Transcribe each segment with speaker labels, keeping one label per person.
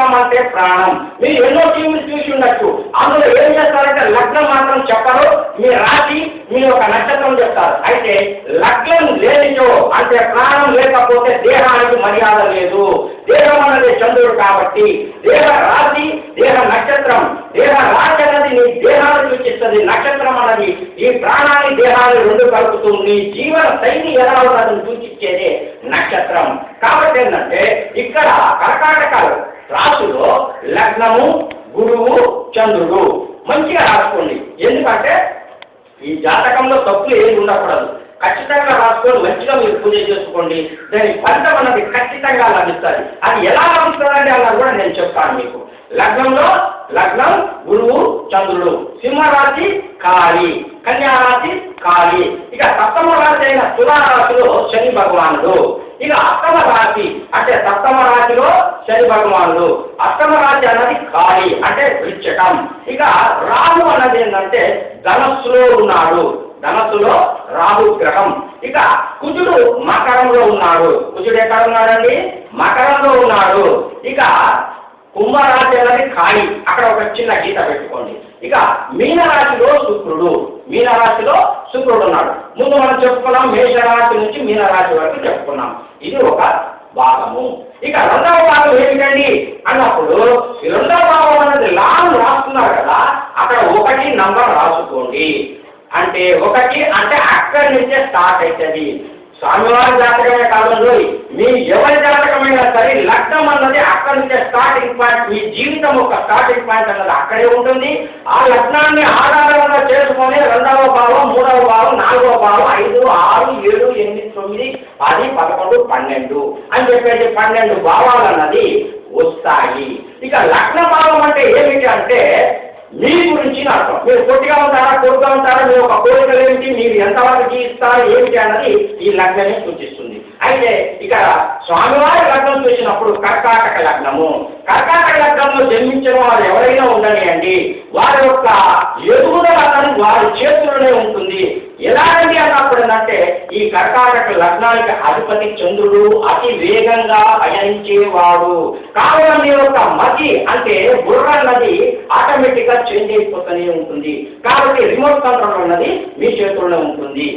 Speaker 1: లగ్నం అంటే ప్రాణం. మీరు ఎన్నో టీవీలు చూసి ఉండొచ్చు, అందులో ఏం చేస్తారంటే లగ్నం మాత్రం చెప్పరు, మీ రాశి మీ యొక్క నక్షత్రం చెప్తారు. అయితే లగ్నం లేనిచో అంటే ప్రాణం లేకపోతే దేహానికి మర్యాద లేదు. దేహం అన్నది చంద్రుడు కాబట్టి దేహ రాశి దేహ నక్షత్రం, దేహ రాశి అన్నది నీ దేహాన్ని సూచిస్తుంది, నక్షత్రం అన్నది ఈ ప్రాణాన్ని దేహాన్ని రెండు కలుపుతుంది, జీవన శైలి ఎలా ఉన్నదని సూచించేదే నక్షత్రం. కాబట్టి ఏంటంటే ఇక్కడ కర్కాటకాలు రాశులో లగ్నము గురువు చంద్రుడు మంచిగా రాసుకోండి. ఎందుకంటే ఈ జాతకంలో తప్పులు ఏది ఉండకూడదు, ఖచ్చితంగా రాసుకొని మంచిగా మీరు పూజ చేసుకోండి. దాని ఫలితం అన్నది ఖచ్చితంగా లభిస్తుంది. అది ఎలా లభిస్తుందంటే అలా కూడా నేను చెప్తాను మీకు. లగ్నంలో లగ్నం గురువు చంద్రుడు, సింహరాశి కాళీ, కన్యారాశి కాళీ, ఇక సప్తమ రాశి అయిన తులారాశిలో శని భగవానుడు, ఇక అష్టమ రాశి అంటే సప్తమ రాశిలో శని భగవానుడు, అష్టమ రాశి అన్నది కాళీ అంటే వృశ్చికం. ఇక రాహు అన్నది ఏంటంటే ధనస్సులో ఉన్నాడు, ధనస్సులో రాహు గ్రహం. ఇక కుజుడు మకరంలో ఉన్నాడు, కుజుడు ఎక్కడ ఉన్నాడండి? మకరంలో ఉన్నాడు. ఇక కుంభరాశి అనేది ఖాళీ, అక్కడ ఒక చిన్న గీత పెట్టుకోండి. ఇక మీనరాశిలో శుక్రుడు, మీనరాశిలో శుక్రుడు ఉన్నాడు. ముందు మనం చెప్పుకున్నాం మేషరాశి నుంచి మీనరాశి వరకు చెప్పుకున్నాం, ఇది ఒక భాగము. ఇక రెండవ భాగం ఏమిటండి అన్నప్పుడు ఈ రెండవ భాగం అనేది లాభం రాస్తున్నారు కదా, అక్కడ 1 నంబర్ రాసుకోండి. అంటే 1 అంటే అక్కడి నుంచే స్టార్ట్ అవుతుంది. స్వామివారి జాతకమే కాదంలో మీ ఎవరి జాతకమైనా సరే లగ్నం అన్నది అక్కడి నుంచే స్టార్టింగ్ పాయింట్, మీ జీవితం ఒక స్టార్టింగ్ పాయింట్ అన్నది అక్కడే ఉంటుంది. ఆ లగ్నాన్ని ఆధారంగా చేసుకొని 2వ భావం 3వ భావం 4వ భావం 5 6 7 8 9 10 11 12 అని చెప్పేసి 12 భావాలు అన్నది వస్తాయి. ఇక లగ్న భావం అంటే ఏమిటి అంటే మీ గురించి అర్థం. మీరు పొట్టిగా ఉంటారా, కొడుకుగా ఉంటారా, మీ యొక్క కోరికలు ఏమిటి, మీరు ఎంతవరకు జీవిస్తారు ఏమిటి అన్నది ఈ లగ్నమే సూచిస్తుంది. అయితే ఇక్కడ స్వామివారి లగ్నం చూసినప్పుడు కర్కాటక లగ్నము, కర్కాటక లగ్నంలో జన్మించిన వారు ఎవరైనా ఉండనియండి, వారి యొక్క ఎదుగుదల అన్నది వారి చేతుల్లోనే ఉంటుంది. ఎలాగండి అన్నప్పుడు ఏంటంటే ఈ కర్కాటక లగ్నానికి అధిపతి చంద్రుడు అతి వేగంగా పయనించేవాడు. కావున మీ యొక్క మతి అంటే బుర్ర అన్నది ఆటోమేటిక్ గా చేంజ్ అయిపోతూనే ఉంటుంది. కాబట్టి రిమోట్ కంట్రోల్ అన్నది మీ చేతుల్లో ఉంటుంది.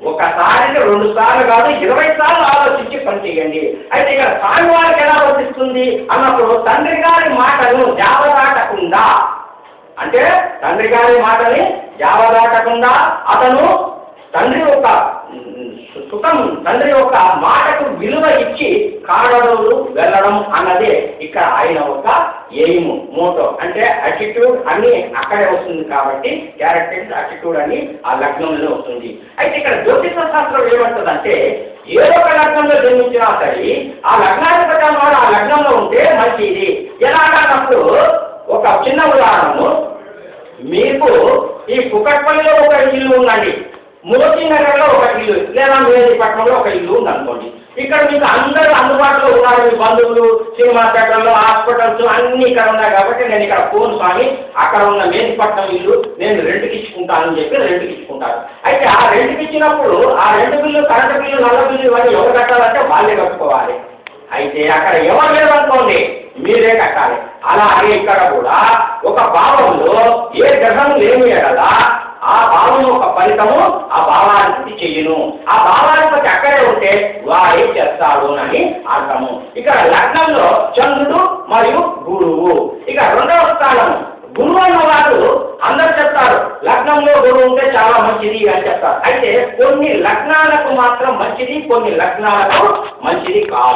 Speaker 1: ఒకసారికి 2 సార్లు కాదు 20 సార్లు ఆలోచించి పనిచేయండి. అయితే ఇక్కడ స్వామివారికి ఎలా వర్తిస్తుంది అన్నప్పుడు తండ్రి గారి మాటను జావదాటకుండా, అంటే తండ్రి గారి మాటని జావదాటకుండా అతను తండ్రి యొక్క సుఖం, తండ్రి యొక్క మాటకు విలువ ఇచ్చి కాడలు వెళ్ళడం అన్నదే ఇక్కడ ఆయన ఒక ఎయిమ్, మోటో. అంటే అటిట్యూడ్ అని అక్కడే వస్తుంది కాబట్టి క్యారెక్టర్ అటిట్యూడ్ అని ఆ లగ్నంలో వస్తుంది. అయితే ఇక్కడ జ్యోతిష శాస్త్రం ఏమంటుందంటే ఏదో ఒక లగ్నంలో జన్మించినా సరే ఆ లగ్నాధిపతి వాడు ఆ లగ్నంలో ఉంటే మంచిది. ఎలాగన్నప్పుడు ఒక చిన్న ఉదాహరణము, మీకు ఈ కుకట్పల్లిలో ఒక ఇల్లు ఉందండి, మోతీనగర్లో ఒక ఇల్లు లేదా మేదీపట్నంలో ఒక ఇల్లు ఉందనుకోండి. ఇక్కడ మీకు అందరూ అందుబాటులో ఉన్నారు, మీ బంధువులు, సినిమా థియేటర్లు, హాస్పిటల్స్ అన్నీ ఇక్కడ ఉన్నాయి కాబట్టి నేను ఇక్కడ ఫోన్ స్వామి అక్కడ ఉన్న మేదీపట్నం ఇల్లు నేను రెంట్కి ఇచ్చుకుంటానని చెప్పి రెంట్కి ఇచ్చుకుంటారు. అయితే ఆ రెంట్కి ఇచ్చినప్పుడు ఆ రెంట్ బిల్లు, కరెంటు బిల్లు, నల్ల బిల్లు ఇవన్నీ ఎవరు కట్టాలంటే వాళ్ళే కట్టుకోవాలి. అయితే అక్కడ ఎవరు లేదనుకోండి మీరే కట్టాలి. అలాగే ఇక్కడ కూడా ఒక భావంలో ఏ గ్రహం లేని ఎడలా ఆ భావం యొక్క ఫలితము ఆ భావానికి చెయ్యను, ఆ భావానికి అక్కడే ఉంటే వాడే చేస్తాడు అని అర్థము. ఇక్కడ లగ్నంలో చంద్రుడు మరియు గురువు. ఇక 2వ స్థానము గురువు అన్న వారు అందరు చెప్తారు లగ్నంలో గురువు ఉంటే చాలా మంచిది అని చెప్తారు. అయితే కొన్ని లగ్నాలకు మాత్రం మంచిది, కొన్ని లగ్నాలకు మంచిది కాదు.